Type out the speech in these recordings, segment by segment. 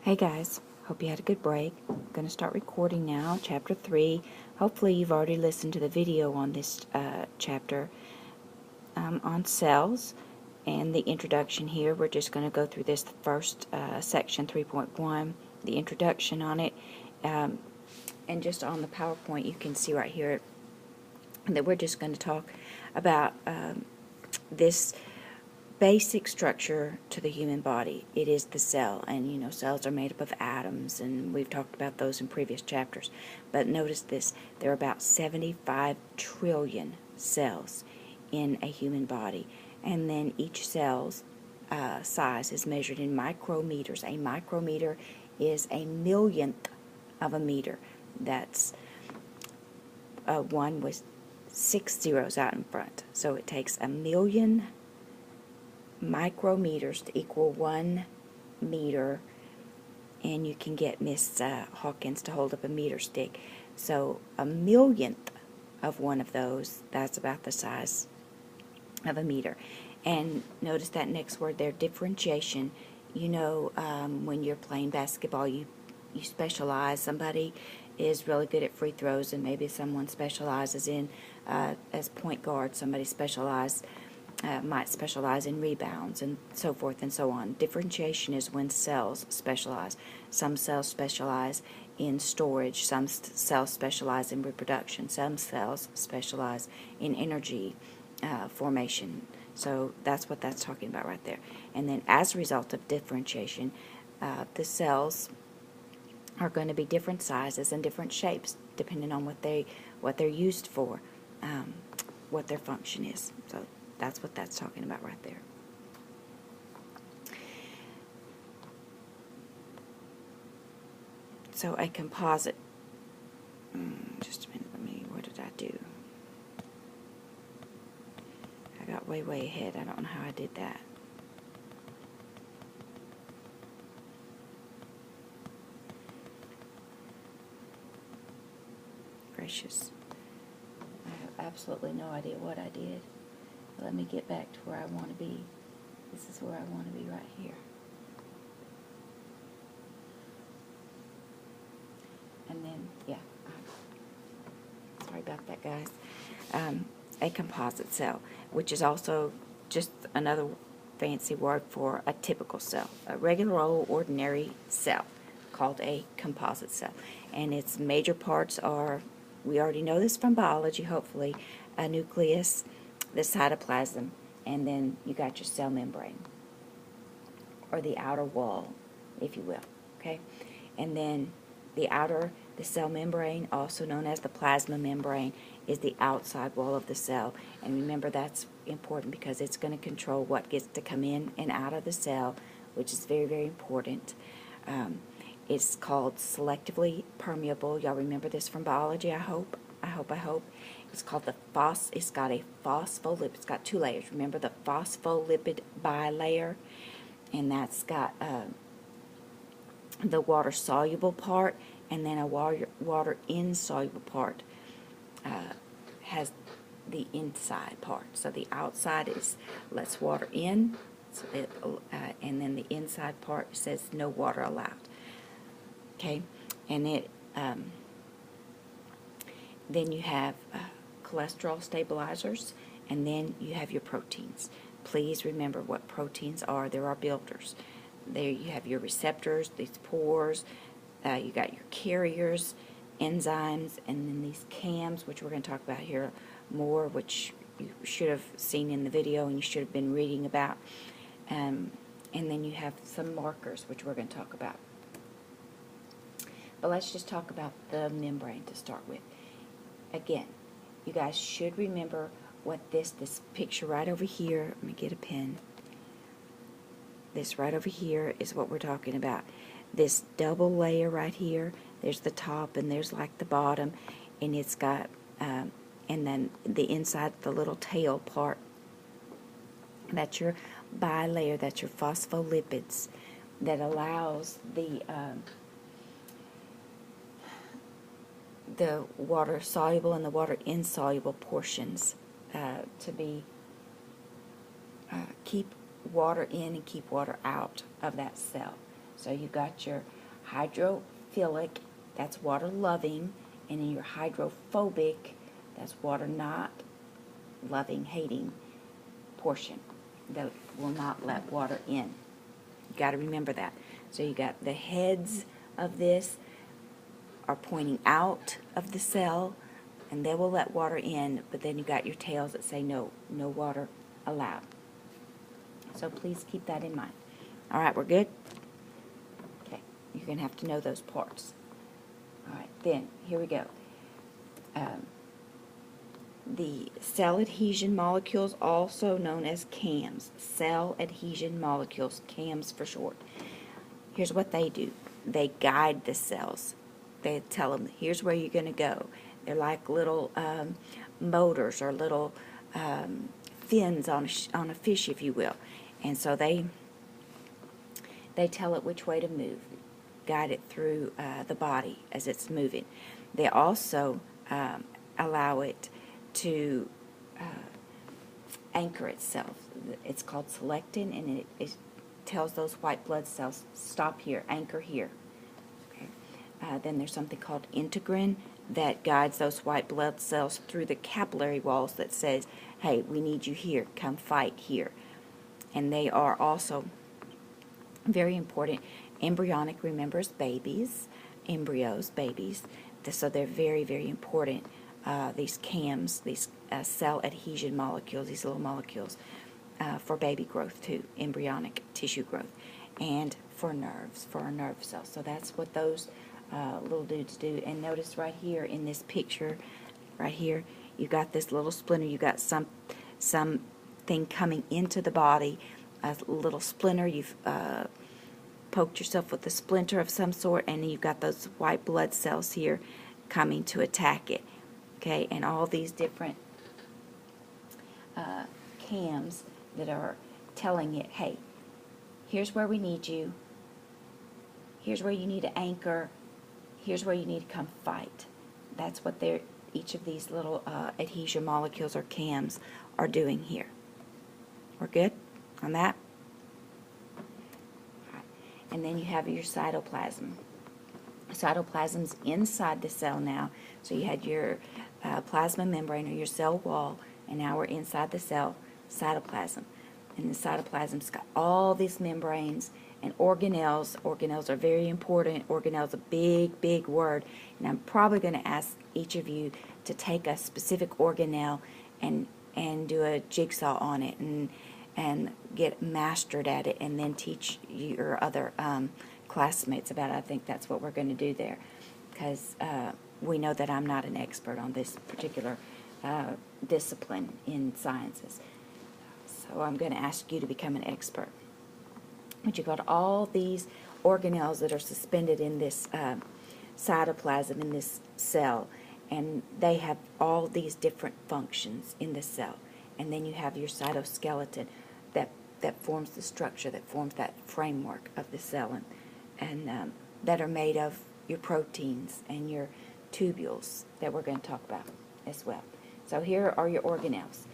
Hey guys, hope you had a good break. I'm going to start recording now, Chapter 3. Hopefully you've already listened to the video on this chapter on cells and the introduction here. We're just going to go through this first section 3.1, the introduction on it. And just on the PowerPoint you can see right here that we're just going to talk about this basic structure to the human body. It is the cell, and you know cells are made up of atoms, and we've talked about those in previous chapters. But notice this, there are about 75 trillion cells in a human body, and then each cell's size is measured in micrometers. A micrometer is a millionth of a meter. That's one with 6 zeros out in front, so it takes a million micrometers to equal 1 meter, and you can get Miss Hawkins to hold up a meter stick. So a millionth of one of those, that's about the size of a meter. And notice that next word there, differentiation. You know, when you're playing basketball, you specialize. Somebody is really good at free throws, and maybe someone specializes in as point guard. Somebody might specialize in rebounds, and so forth and so on. Differentiation is when cells specialize. Some cells specialize in storage, some cells specialize in reproduction, some cells specialize in energy formation. So that's what that's talking about right there. And then as a result of differentiation, the cells are going to be different sizes and different shapes depending on what they're used for, what their function is. So that's what that's talking about right there. So a composite, just a minute, what did I do? I got way ahead. I don't know how I did that. Gracious. I have absolutely no idea what I did. Let me get back to where I want to be. This is where I want to be right here. And then, yeah. Sorry about that, guys. A composite cell, which is also just another fancy word for a typical cell. A regular old ordinary cell called a composite cell. And its major parts are, we already know this from biology, hopefully, a nucleus, the cytoplasm, and then you got your cell membrane, or the outer wall, if you will, okay? And then the cell membrane, also known as the plasma membrane, is the outside wall of the cell. And remember, that's important because it's going to control what gets to come in and out of the cell, which is very important. It's called selectively permeable. Y'all remember this from biology, I hope. It's called it's got a phospholipid. It's got two layers. Remember the phospholipid bilayer, and that's got the water-soluble part, and then a water-insoluble part has the inside part. So the outside is lets water in, so and then the inside part says no water allowed. Okay, and then you have cholesterol stabilizers, and then you have your proteins. Please remember what proteins are. There are builders. There you have your receptors, these pores, you got your carriers, enzymes, and then these CAMs, which we're going to talk about here more, which you should have seen in the video and you should have been reading about. And then you have some markers, which we're going to talk about. But let's just talk about the membrane to start with. Again, you guys should remember what this picture right over here, let me get a pen. This right over here is what we're talking about. This double layer right here, there's the top and there's like the bottom, and it's got, and then the inside, the little tail part, that's your bilayer, that's your phospholipids that allows the water soluble and the water insoluble portions to be keep water in and keep water out of that cell. So you got your hydrophilic, that's water loving, and then your hydrophobic, that's water not loving, hating portion that will not let water in. You got to remember that. So you got the heads of this are pointing out of the cell, and they will let water in, but then you got your tails that say no water allowed. So please keep that in mind. All right, we're good? Okay, you're going to have to know those parts. All right, then, here we go. The cell adhesion molecules, also known as CAMs, cell adhesion molecules, CAMs for short. Here's what they do. They guide the cells. They tell them, here's where you're going to go. They're like little motors or little fins on a fish, if you will. And so they tell it which way to move, guide it through the body as it's moving. They also allow it to anchor itself. It's called selectin, and it tells those white blood cells, stop here, anchor here. Okay. Then there's something called integrin that guides those white blood cells through the capillary walls that says, hey, we need you here, come fight here. And they are also very important. Embryonic, remembers babies, embryos, babies. So they're very, very important. These CAMs, these cell adhesion molecules, these little molecules, for baby growth too, embryonic tissue growth, and for nerves, for our nerve cells. So that's what those little dudes do. And notice right here in this picture, right here, you got this little splinter. You got something coming into the body, a little splinter. You've poked yourself with a splinter of some sort, and you've got those white blood cells here coming to attack it. Okay, and all these different CAMs that are telling it, hey, here's where we need you, here's where you need to anchor, here's where you need to come fight. That's what each of these little adhesion molecules or CAMs are doing here. We're good on that? All right. And then you have your cytoplasm. Cytoplasm's inside the cell now. So you had your plasma membrane or your cell wall, and now we're inside the cell, cytoplasm. And the cytoplasm's got all these membranes and organelles. Organelles are very important. Organelles a big, big word. And I'm probably going to ask each of you to take a specific organelle and do a jigsaw on it and get mastered at it, and then teach your other classmates about it. I think that's what we're going to do there, because we know that I'm not an expert on this particular discipline in sciences. So I'm going to ask you to become an expert. But you've got all these organelles that are suspended in this cytoplasm, in this cell, and they have all these different functions in the cell. And then you have your cytoskeleton that forms the structure, that forms that framework of the cell, and that are made of your proteins and your tubules that we're going to talk about as well. So here are your organelles.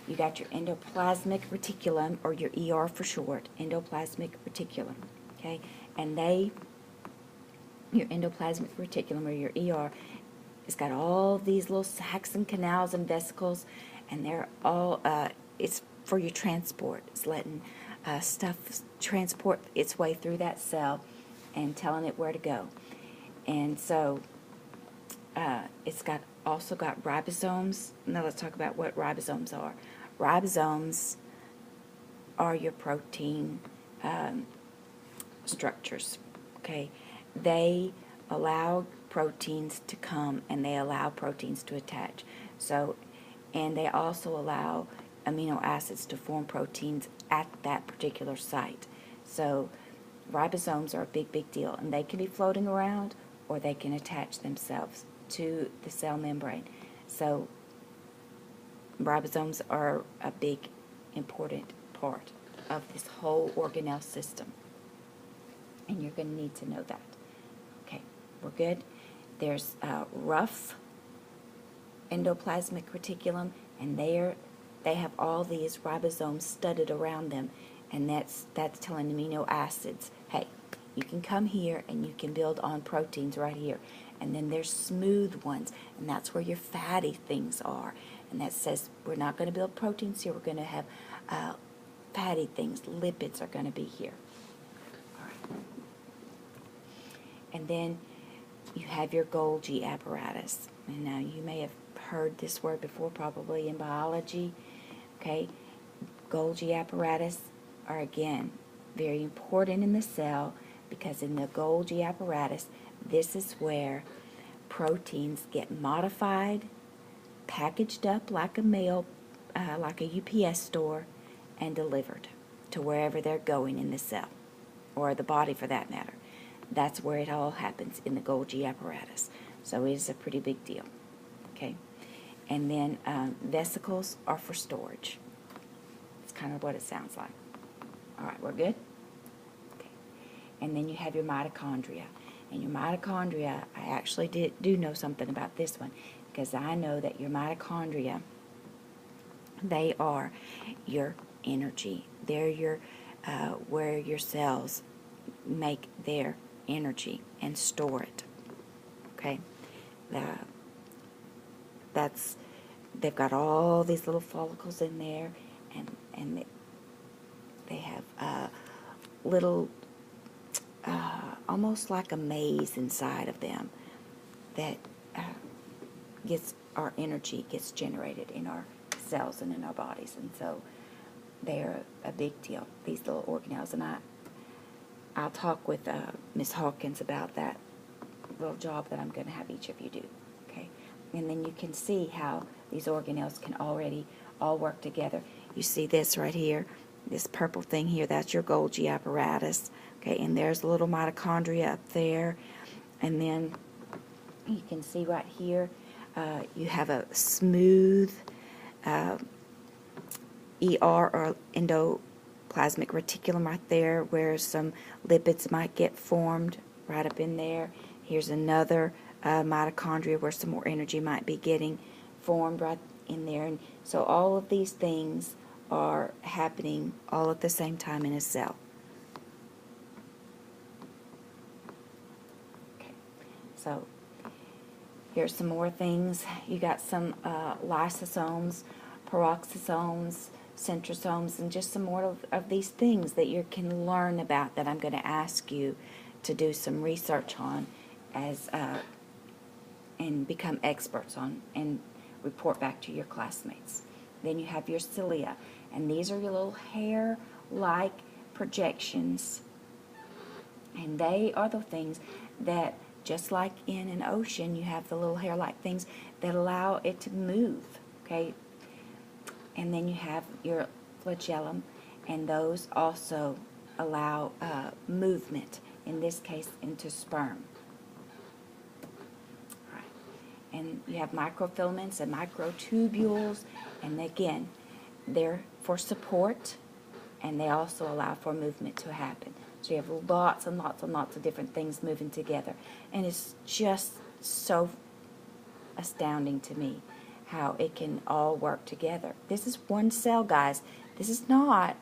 You got your endoplasmic reticulum, or your ER for short, endoplasmic reticulum, okay? And your endoplasmic reticulum, or your ER, it's got all these little sacs and canals and vesicles, and they're all, it's for your transport. It's letting stuff transport its way through that cell and telling it where to go. And so it's also got ribosomes. Now let's talk about what ribosomes are. Ribosomes are your protein structures, okay? They allow proteins to come, and they allow proteins to attach. So, and they also allow amino acids to form proteins at that particular site. So ribosomes are a big, big deal, and they can be floating around, or they can attach themselves to the cell membrane. So ribosomes are a big, important part of this whole organelle system, and you're going to need to know that. Okay, we're good. There's rough endoplasmic reticulum, and they have all these ribosomes studded around them, and that's telling amino acids, hey, You can come here and you can build on proteins right here. And then there's smooth ones, and that's where your fatty things are. And that says we're not going to build proteins here. We're going to have fatty things. Lipids are going to be here. All right. And then you have your Golgi apparatus. And now you may have heard this word before, probably in biology. Okay, Golgi apparatus are again very important in the cell, because in the Golgi apparatus, this is where proteins get modified, packaged up like a mail, like a UPS store, and delivered to wherever they're going in the cell, or the body for that matter. That's where it all happens, in the Golgi apparatus. So it is a pretty big deal. Okay, and then vesicles are for storage. It's kind of what it sounds like. All right, we're good? Okay. And then you have your mitochondria. And your mitochondria, I actually do know something about this one, because I know that your mitochondria, they are your energy. They're your where your cells make their energy and store it. Okay, they've got all these little follicles in there, and they have little almost like a maze inside of them that gets our energy gets generated in our cells and in our bodies. And so they're a big deal, these little organelles. And I'll talk with Miss Hawkins about that little job that I'm going to have each of you do. Okay, and then you can see how these organelles can already all work together. You see this right here, this purple thing here, that's your Golgi apparatus. Okay, and there's a little mitochondria up there. And then you can see right here, you have a smooth ER, or endoplasmic reticulum right there, where some lipids might get formed right up in there. Here's another mitochondria where some more energy might be getting formed right in there. And so all of these things are happening all at the same time in a cell. Okay, so here's some more things. You got some lysosomes, peroxisomes, centrosomes, and just some more of these things that you can learn about, that I'm going to ask you to do some research on as and become experts on, and report back to your classmates. Then you have your cilia, and these are your little hair-like projections, and they are the things that, just like in an ocean, you have the little hair-like things that allow it to move. Okay, and then you have your flagellum, and those also allow movement, in this case into sperm. All right. And you have microfilaments and microtubules, and again, they're for support, and they also allow for movement to happen. So you have lots and lots and lots of different things moving together, and it's just so astounding to me how it can all work together. This is one cell, guys. This is not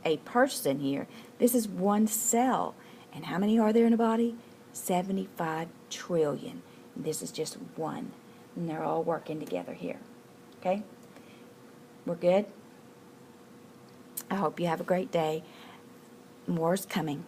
a person here. This is one cell. And how many are there in a body? 75 trillion. And this is just one. And they're all working together here. Okay? We're good? I hope you have a great day. More's coming.